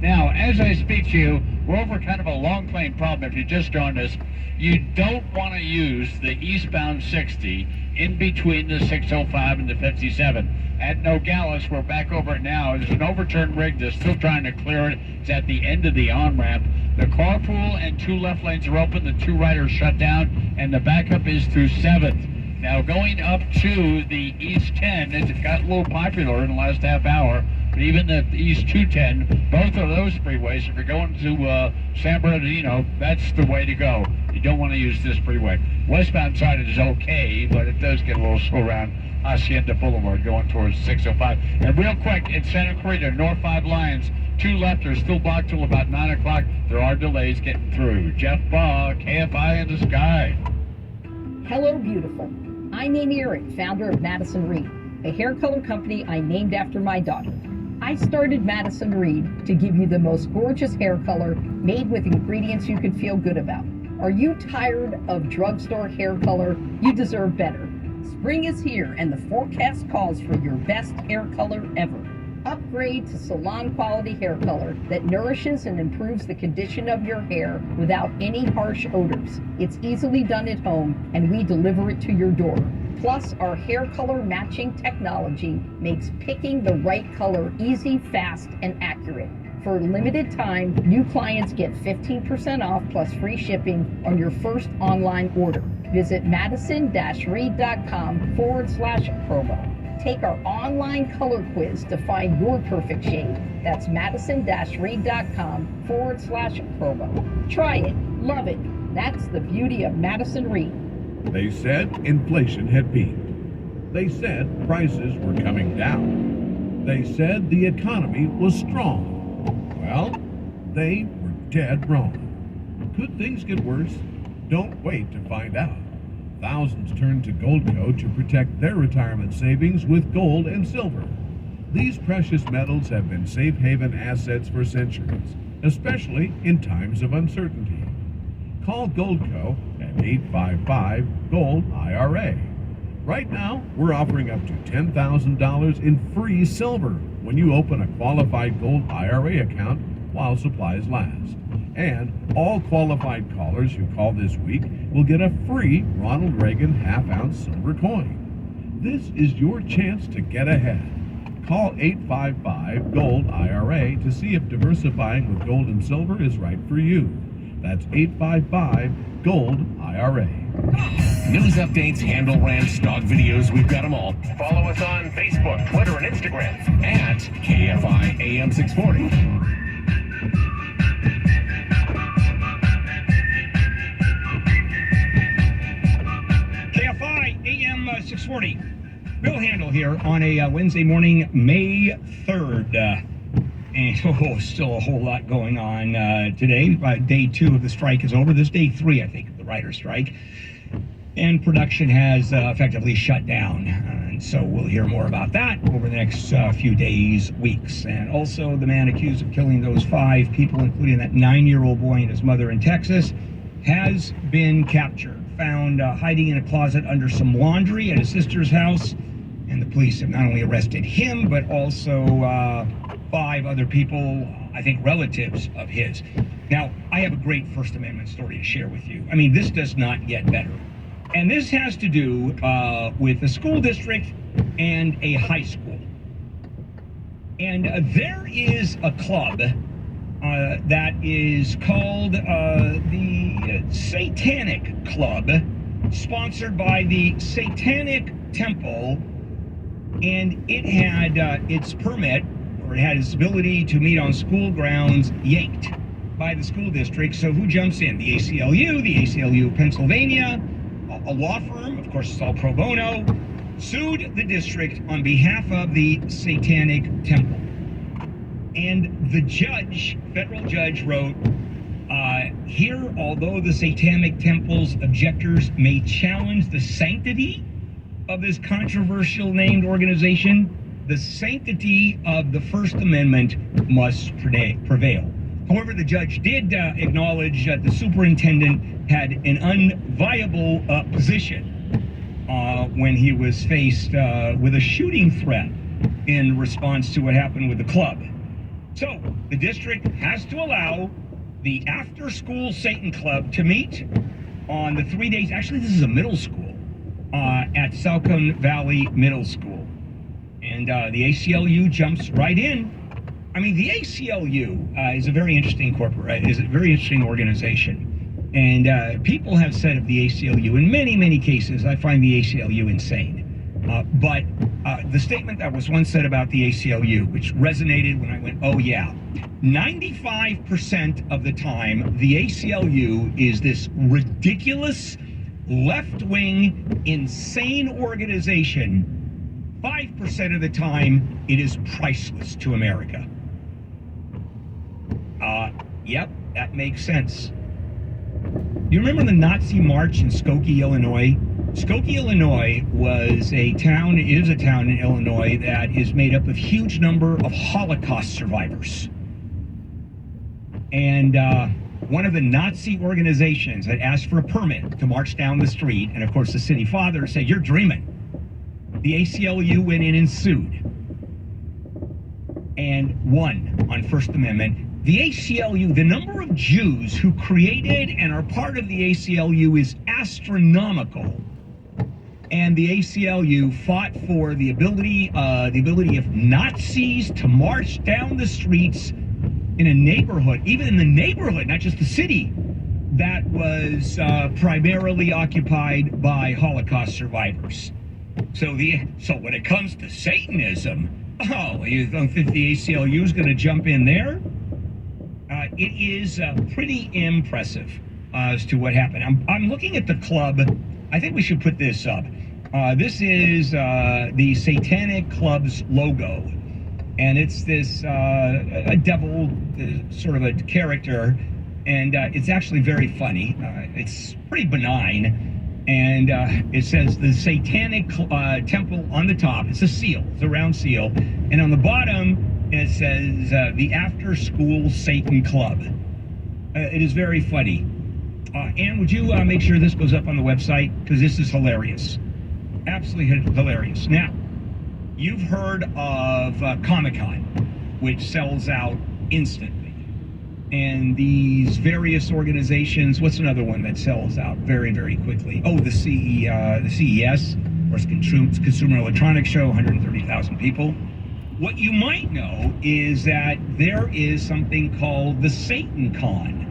Now, as I speak to you, we're over kind of a long plane problem. If you just joined us, you don't want to use the eastbound 60 in between the 605 and the 57. At Nogales, we're back over it now. There's an overturned rig. They're still trying to clear it. It's at the end of the on-ramp. The carpool and 2 left lanes are open. The 2 right are shut down, and the backup is through 7th. Now, going up to the East 10, it got a little popular in the last half hour, but even the East 210, both of those freeways, if you're going to San Bernardino, that's the way to go. You don't want to use this freeway. Westbound side is okay, but it does get a little slow around Hacienda Boulevard going towards 605. And real quick, in Santa Clarita, North 5 Lions, 2 left are still blocked till about 9 o'clock. There are delays getting through. Jeff Baugh, KFI in the sky. Hello, beautiful. I'm Amy Eric, founder of Madison Reed, a hair color company I named after my daughter. I started Madison Reed to give you the most gorgeous hair color made with ingredients you can feel good about. Are you tired of drugstore hair color? You deserve better. Spring is here and the forecast calls for your best hair color ever. Upgrade to salon quality hair color that nourishes and improves the condition of your hair without any harsh odors. It's easily done at home and we deliver it to your door. Plus, our hair color matching technology makes picking the right color easy, fast, and accurate. For a limited time, new clients get 15% off plus free shipping on your first online order. Visit madison-reed.com/promo. Take our online color quiz to find your perfect shade. That's madison-reed.com/promo. Try it, love it. That's the beauty of Madison Reed. They said inflation had peaked. They said prices were coming down. They said the economy was strong. Well, they were dead wrong. Could things get worse? Don't wait to find out. Thousands turn to Goldco to protect their retirement savings with gold and silver. These precious metals have been safe haven assets for centuries, especially in times of uncertainty. Call Goldco at 855-GOLD-IRA. Right now, we're offering up to $10,000 in free silver when you open a qualified gold IRA account while supplies last. And all qualified callers who call this week will get a free Ronald Reagan half-ounce silver coin. This is your chance to get ahead. Call 855-GOLD-IRA to see if diversifying with gold and silver is right for you. That's 855-GOLD-IRA. News updates, handle rants, dog videos, we've got them all. Follow us on Facebook, Twitter, and Instagram at KFI AM 640. KFI AM 640. Bill Handel here on a Wednesday morning, May 3rd. And still a whole lot going on today. Day 2 of the strike is over. This is day 3, I think, of the writer's strike. And production has effectively shut down. And so we'll hear more about that over the next few days, weeks. And also the man accused of killing those 5 people, including that 9-year-old boy and his mother in Texas, has been captured. Found hiding in a closet under some laundry at his sister's house. And the police have not only arrested him, but also 5 other people, I think relatives of his. Now, I have a great First Amendment story to share with you. I mean, this does not get better. And this has to do with a school district and a high school. And there is a club that is called the Satanic Club, sponsored by the Satanic Temple. And it had its permit, or it had its ability to meet on school grounds, yanked by the school district. So who jumps in? The ACLU of Pennsylvania, a law firm, of course it's all pro bono, sued the district on behalf of the Satanic Temple. And the judge, federal judge, wrote, here, although the Satanic Temple's objectors may challenge the sanctity of this controversial named organization, the sanctity of the First Amendment must prevail. However, the judge did acknowledge that the superintendent had an unviable position when he was faced with a shooting threat in response to what happened with the club. So the district has to allow the after-school Satan Club to meet on the 3 days. Actually, this is a middle school at Silicon Valley Middle School. And the ACLU jumps right in. I mean, the ACLU is a very interesting is a very interesting organization. And people have said of the ACLU, in many, many cases, I find the ACLU insane. But the statement that was once said about the ACLU, which resonated when I went, oh yeah, 95% of the time, the ACLU is this ridiculous, left-wing, insane organization. 5% of the time, it is priceless to America. Yep, that makes sense. You remember the Nazi march in Skokie, Illinois? Skokie, Illinois is a town in Illinois that is made up of a huge number of Holocaust survivors. And one of the Nazi organizations had asked for a permit to march down the street, and of course the city father said, "You're dreaming." The ACLU went in and sued and won on First Amendment. The ACLU, the number of Jews who created and are part of the ACLU is astronomical. And the ACLU fought for the ability of Nazis to march down the streets in a neighborhood, even in the neighborhood, not just the city, that was primarily occupied by Holocaust survivors. So when it comes to Satanism, you don't think the ACLU is going to jump in there? It is pretty impressive as to what happened. I'm looking at the club. I think we should put this up. This is the Satanic Club's logo, and it's this a devil sort of a character, and it's actually very funny. It's pretty benign, and it says the Satanic Temple on the top. It's a seal. It's a round seal, and on the bottom it says the After School Satan Club. It is very funny. Ann, would you make sure this goes up on the website? Because this is hilarious. Absolutely hilarious. Now, you've heard of Comic-Con, which sells out instantly. And these various organizations, what's another one that sells out very, very quickly? Oh, the CES, of course, Consumer Electronics Show, 130,000 people. What you might know is that there is something called the SatanCon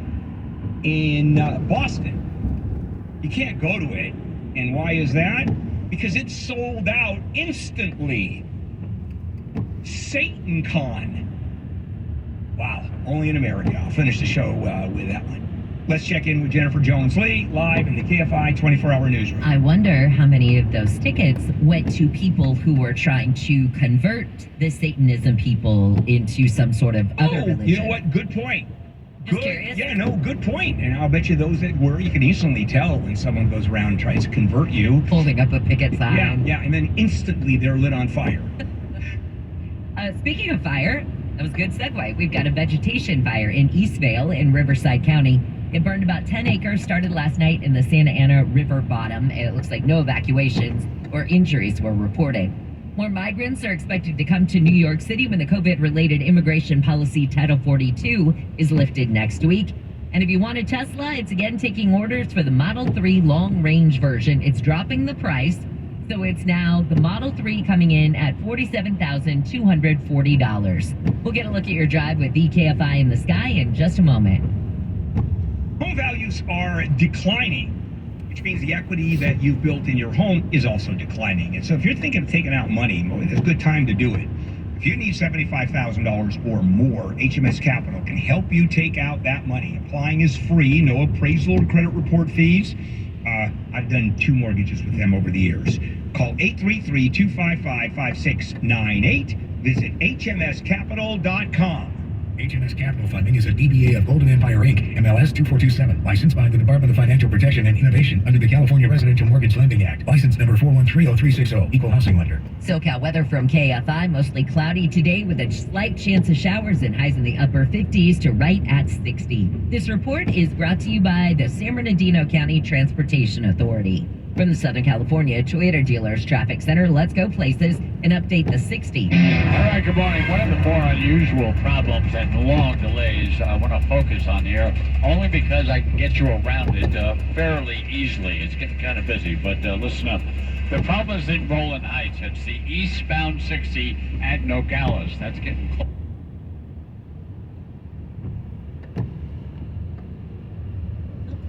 in Boston. You can't go to it. And why is that? Because it's sold out instantly. SatanCon. Wow, only in America. I'll finish the show with that one. Let's check in with Jennifer Jones-Lee, live in the KFI 24-hour newsroom. I wonder how many of those tickets went to people who were trying to convert the Satanism people into some sort of other religion. You know what? Good point. Just curious. Yeah, no, good point. And I'll bet you those that were, you can instantly tell when someone goes around and tries to convert you. Holding up a picket sign. Yeah, and then instantly they're lit on fire. Speaking of fire, that was a good segue. We've got a vegetation fire in Eastvale in Riverside County. It burned about 10 acres, started last night in the Santa Ana River bottom. It looks like no evacuations or injuries were reported. More migrants are expected to come to New York City when the COVID-related immigration policy Title 42 is lifted next week. And if you want a Tesla, it's again taking orders for the Model 3 long-range version. It's dropping the price, so it's now the Model 3 coming in at $47,240. We'll get a look at your drive with the KFI in the sky in just a moment. Home values are declining, which means the equity that you've built in your home is also declining. And so if you're thinking of taking out money, it's a good time to do it. If you need $75,000 or more, HMS Capital can help you take out that money. Applying is free, no appraisal or credit report fees. I've done 2 mortgages with them over the years. Call 833-255-5698. Visit hmscapital.com. HMS Capital Funding is a DBA of Golden Empire Inc., MLS 2427, licensed by the Department of Financial Protection and Innovation under the California Residential Mortgage Lending Act, license number 4130360, equal housing lender. SoCal weather from KFI, mostly cloudy today with a slight chance of showers and highs in the upper 50s to right at 60. This report is brought to you by the San Bernardino County Transportation Authority. From the Southern California Toyota Dealers Traffic Center, let's go places and update the 60. All right, good morning. One of the more unusual problems and long delays I want to focus on here, only because I can get you around it fairly easily. It's getting kind of busy, but listen up. The problem is in Roland Heights. It's the eastbound 60 at Nogales. That's getting close.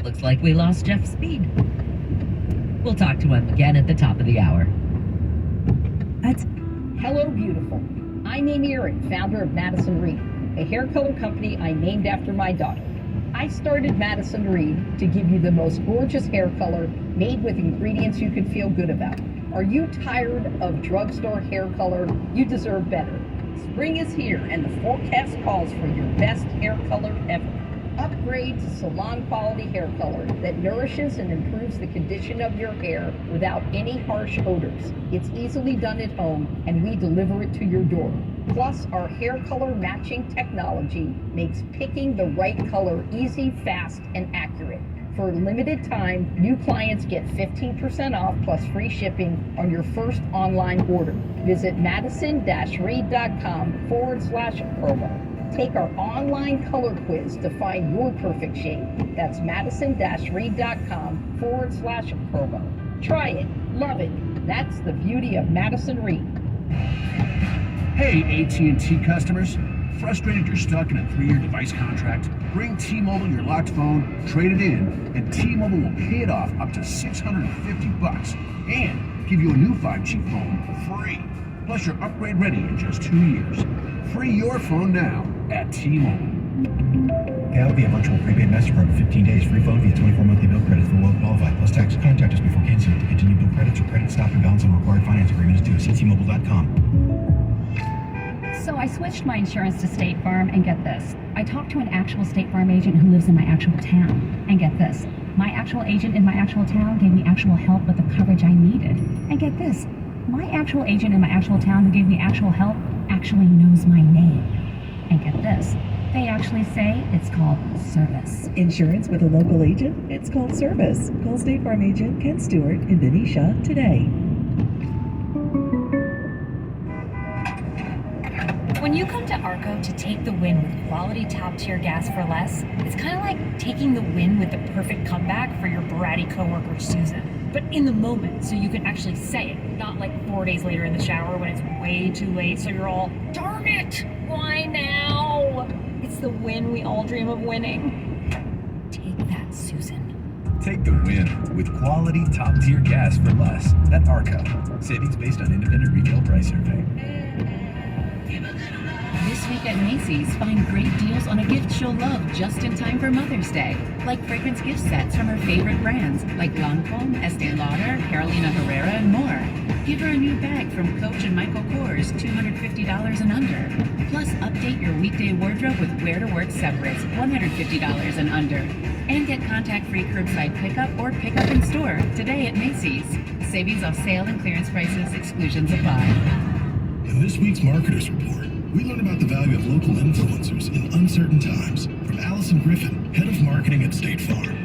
Looks like we lost Jeff's speed. We'll talk to him again at the top of the hour. Hello, beautiful. I'm Amy Erin, founder of Madison Reed, a hair color company I named after my daughter. I started Madison Reed to give you the most gorgeous hair color made with ingredients you can feel good about. Are you tired of drugstore hair color? You deserve better. Spring is here and the forecast calls for your best hair color ever. Upgrade to salon quality hair color that nourishes and improves the condition of your hair without any harsh odors. It's easily done at home and we deliver it to your door. Plus, our hair color matching technology makes picking the right color easy, fast, and accurate. For a limited time, new clients get 15% off plus free shipping on your first online order. Visit madison-reed.com/promo. Take our online color quiz to find your perfect shade. That's madison-reed.com/promo. Try it. Love it. That's the beauty of Madison Reed. Hey, AT&T customers. Frustrated you're stuck in a 3-year device contract? Bring T-Mobile your locked phone, trade it in, and T-Mobile will pay it off up to $650 and give you a new 5G phone for free. Plus, you're upgrade ready in just 2 years. Free your phone now at T-Mobile. Pay via virtual prepaid MasterCard with 15 days free phone via 24 monthly bill credits for well qualified. Plus tax. Contact us before canceling to continue bill credits or credit stop and balance on required finance agreement is due. See T-Mobile.com. So I switched my insurance to State Farm, and get this. I talked to an actual State Farm agent who lives in my actual town. And get this. My actual agent in my actual town gave me actual help with the coverage I needed. And get this. My actual agent in my actual town who gave me actual help actually knows my name. And get this. They actually say it's called service. Insurance with a local agent? It's called service. Call State Farm agent Ken Stewart in Benicia today. When you come to Arco to take the win with quality top-tier gas for less, it's kind of like taking the win with the perfect comeback for your bratty coworker Susan. But in the moment, so you can actually say it, not like 4 days later in the shower when it's way too late, so you're all, darn it, why now? It's the win we all dream of winning. Take that, Susan. Take the win with quality top-tier gas for less at Arco. Savings based on independent retail price survey. This week at Macy's, find great deals on a gift she'll love just in time for Mother's Day. Like fragrance gift sets from her favorite brands, like Lancôme, Estée Lauder, Carolina Herrera, and more. Give her a new bag from Coach and Michael Kors, $250 and under. Plus, update your weekday wardrobe with wear-to-work separates, $150 and under. And get contact-free curbside pickup or pickup in store today at Macy's. Savings off sale and clearance prices, exclusions apply. In this week's Marketers Report, we learn about the value of local influencers in uncertain times from Allison Griffin, head of marketing at State Farm.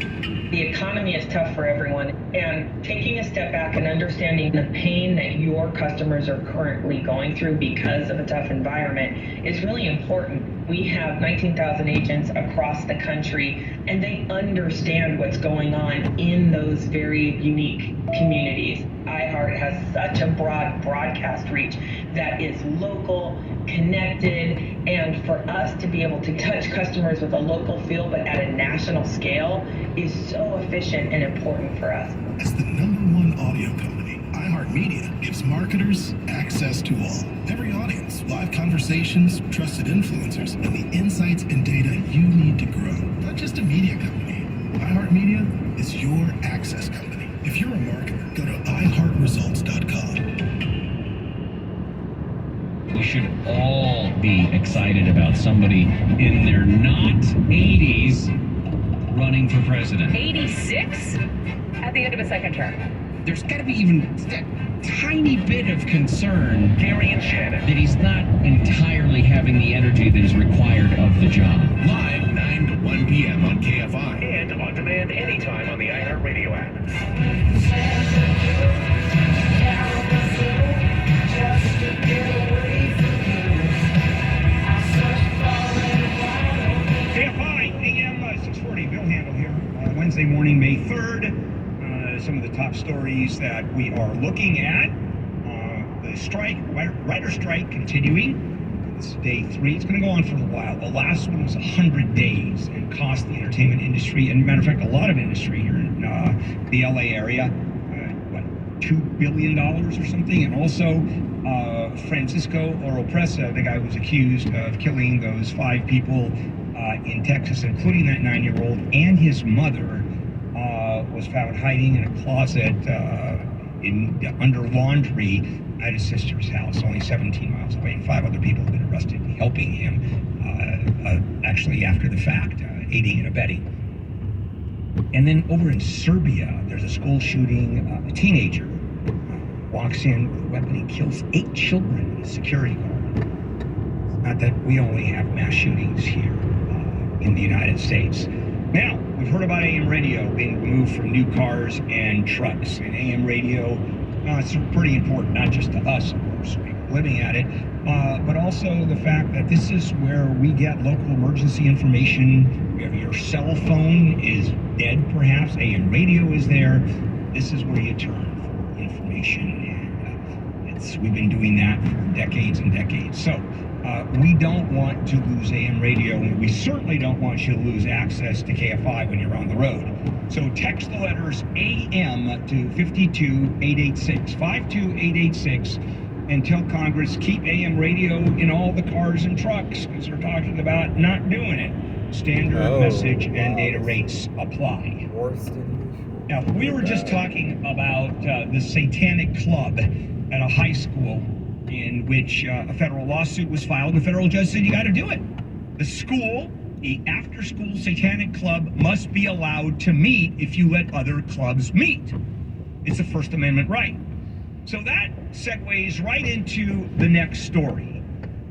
The economy is tough for everyone, and taking a step back and understanding the pain that your customers are currently going through because of a tough environment is really important. We have 19,000 agents across the country, and they understand what's going on in those very unique communities. iHeart has such a broad broadcast reach that is local, connected, and for us to be able to touch customers with a local feel but at a national scale is so efficient and important for us. As the #1 audio company, iHeartMedia gives marketers access to all. Every audience, live conversations, trusted influencers, and the insights and data you need to grow. Not just a media company. iHeartMedia is your access company. If you're a marketer, go to iHeartResults.com. We should all be excited about somebody in their not 80s running for president. 86 at the end of a second term. There's got to be even a tiny bit of concern, Gary and Shannon, that he's not entirely having the energy that is required of the job. Live 9 to 1 p.m. on KFI and on demand anytime on the iHeartRadio app. Wednesday morning, May 3rd. Some of the top stories that we are looking at. The strike, writer strike continuing. This is day 3. It's going to go on for a while. The last one was 100 days and cost the entertainment industry, and matter of fact, a lot of industry here in the LA area, $2 billion or something. And also Francisco Oropesa, the guy who was accused of killing those 5 people in Texas, including that 9-year-old, and his mother, was found hiding in a closet under laundry at his sister's house, only 17 miles away, and 5 other people have been arrested helping him, actually after the fact, aiding and abetting. And then over in Serbia, there's a school shooting. A teenager walks in with a weapon and kills 8 children with a security guard. Not that we only have mass shootings here in the United States. Now, we've heard about AM radio being removed from new cars and trucks. And AM radio, it's pretty important, not just to us, of course, living at it, but also the fact that this is where we get local emergency information. Your cell phone is dead, perhaps. AM radio is there. This is where you turn for information. And we've been doing that for decades and decades. So, we don't want to lose AM radio, and we certainly don't want you to lose access to KFI when you're on the road. So text the letters AM to 52886, 52886, and tell Congress keep AM radio in all the cars and trucks, because they're talking about not doing it. Standard message and data rates apply. Now, we were just talking about the Satanic Club at a high school, in which a federal lawsuit was filed, and the federal judge said you got to do it. The school, the after-school Satanic Club, must be allowed to meet if you let other clubs meet. It's a First Amendment right. So that segues right into the next story.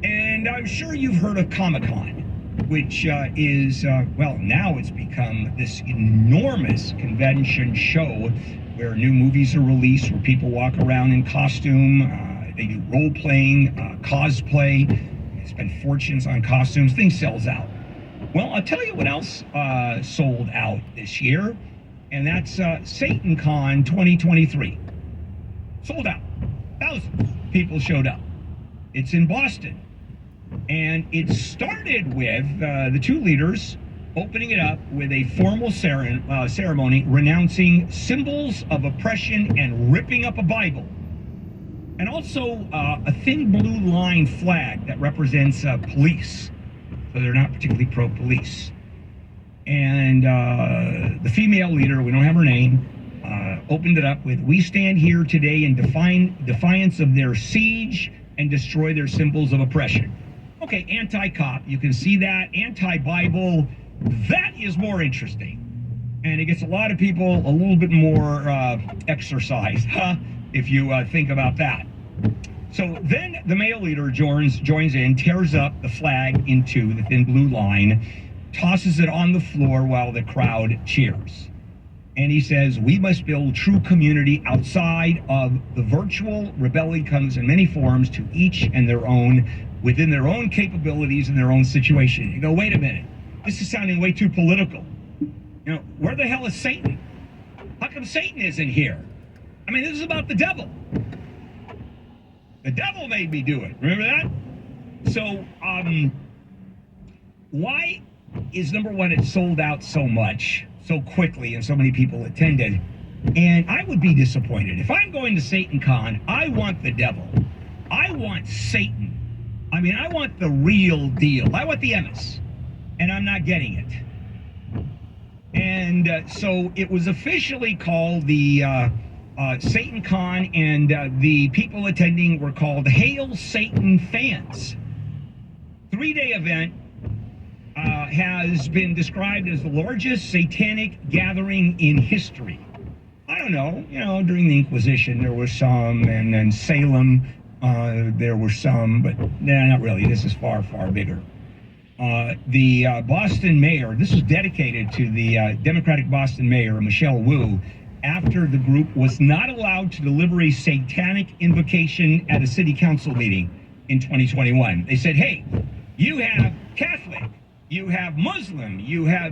And I'm sure you've heard of Comic-Con, which is, well, now it's become this enormous convention show where new movies are released, where people walk around in costume. They do role-playing, cosplay, spend fortunes on costumes. Things sells out. Well, I'll tell you what else sold out this year, and that's SatanCon 2023. Sold out. Thousands of people showed up. It's in Boston. And it started with the 2 leaders opening it up with a formal ceremony renouncing symbols of oppression and ripping up a Bible. And also a thin blue line flag that represents police. So they're not particularly pro-police. And the female leader, we don't have her name, opened it up with, "We stand here today in defiance of their siege and destroy their symbols of oppression." Okay, anti-cop, you can see that. Anti-Bible, that is more interesting. And it gets a lot of people a little bit more exercised, if you think about that. So then the male leader joins in, tears up the flag into the thin blue line, tosses it on the floor while the crowd cheers. And he says, "We must build true community outside of the virtual. Rebellion comes in many forms, to each and their own, within their own capabilities and their own situation." You go, wait a minute, this is sounding way too political. You know, where the hell is Satan? How come Satan isn't here? I mean, this is about the devil. The devil made me do it. Remember that? So, why is, number one, it sold out so much, so quickly, and so many people attended? And I would be disappointed. If I'm going to SatanCon, I want the devil. I want Satan. I mean, I want the real deal. I want the MS. And I'm not getting it. And so it was officially called the SatanCon, and the people attending were called Hail Satan Fans. 3-day event has been described as the largest satanic gathering in history. I don't know, you know, during the Inquisition there were some, and then Salem there were some, but nah, not really. This is far, far bigger. The Boston mayor, this was dedicated to the Democratic Boston mayor, Michelle Wu, after the group was not allowed to deliver a satanic invocation at a city council meeting in 2021. They said, hey, you have Catholic, you have Muslim, you have